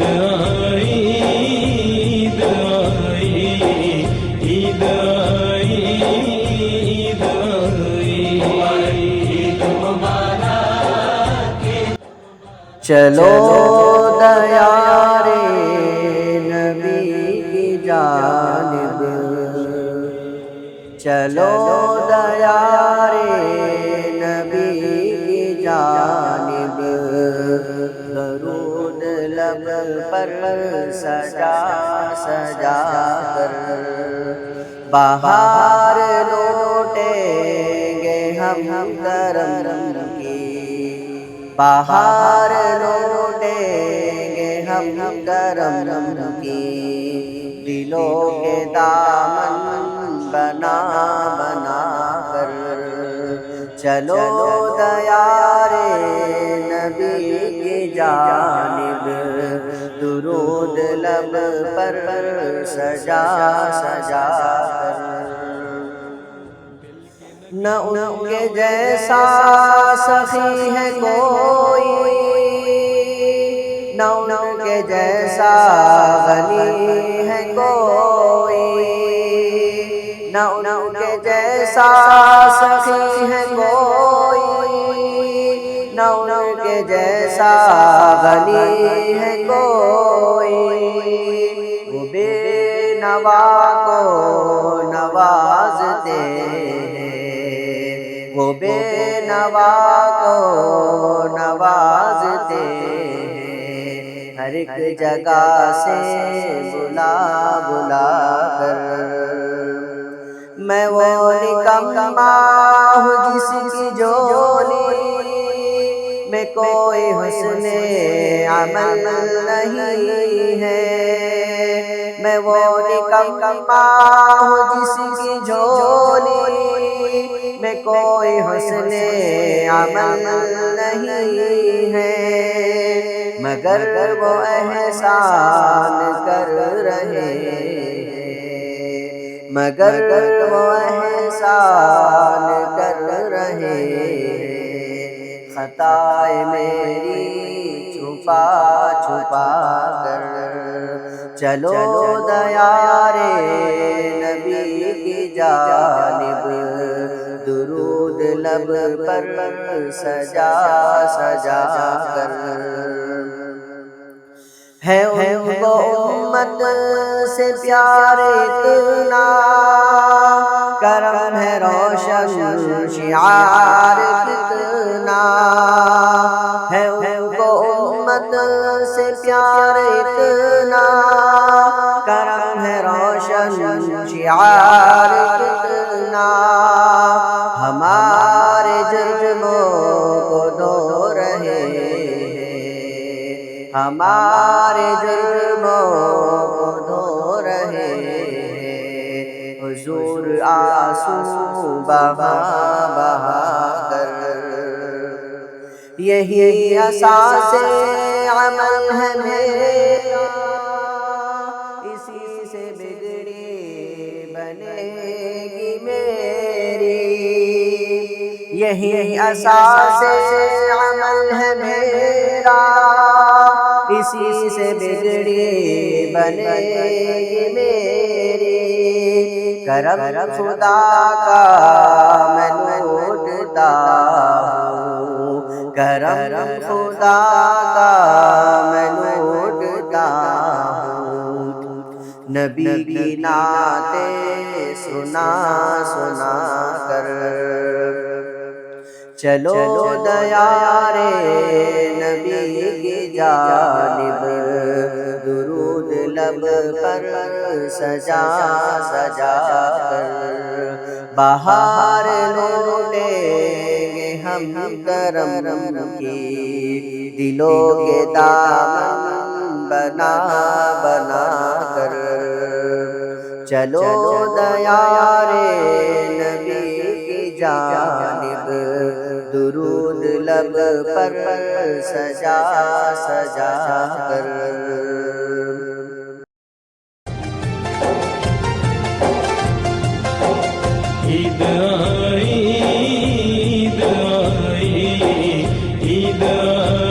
آئی عید آئی عید آئی عید آئی عید مبارک چلو دیار نبی کی جانب چلو دیار نبی کی جانب درود لب پر سجا سجا کر بہار لوٹیں گے ہم کرم کی بہار لوٹیں گے ہم کرم کی دلوں کے دامن بنا بنا کر چلو دیار نبی کی جانب درود لب پر سجا سجا کر نہ ان کے جیسا سخی ہے کوئی نہ ان کے جیسا غنی ہے کوئی نہ ان کے جیسا سخی ہے کوئی نہ ان کے جیسا غنی ہے کوئی وہ بے نوا کو نوازتے وہ بے نوا کو نوازتے ہر ایک جگہ سے بلا بلا کر میں وہ نکما ہوں جس کی جولی میں کوئی حسن عمل نہیں ہے میں وہ نکما ہوں جس کی جولی میں کوئی حسن عمل نہیں ہے مگر وہ احسان کر رہے مگر وہ احسان کر رہے خطائے میری چھپا چھپا کر چلو دیار نبی کی جانب درود لب پر سجا سجا کر ہے ان کو امت سے پیار اتنا کرم ہے روشن شعار کتنا ہے ان کو امت سے پیار اتنا کرم ہے روشن شعار کتنا ہمارے جرموں کو دھو رہے ہمارے جرموں کو دھو رہے حضور آنسو بہا بہا کر یہی اساس عمل ہے میرا اسی سے بگڑی بنے گی میری یہی اساس عمل ہے میرا اسی سے بگڑی بنے گی میری کرم خدا کا میں لوٹتا ہوں کرم خدا کا میں لوٹتا ہوں نبی کی نعتیں سنا سنا کر چلو دیار نبی کی جانب درود لب پر سجا سجا کر بہار لوٹیں گے ہم کرم کی دلوں کے دامن بنا بنا کر چلو دیار نبی کی جانب درود لب پر سجا سجا کر عید آئی عید آئی عید آئی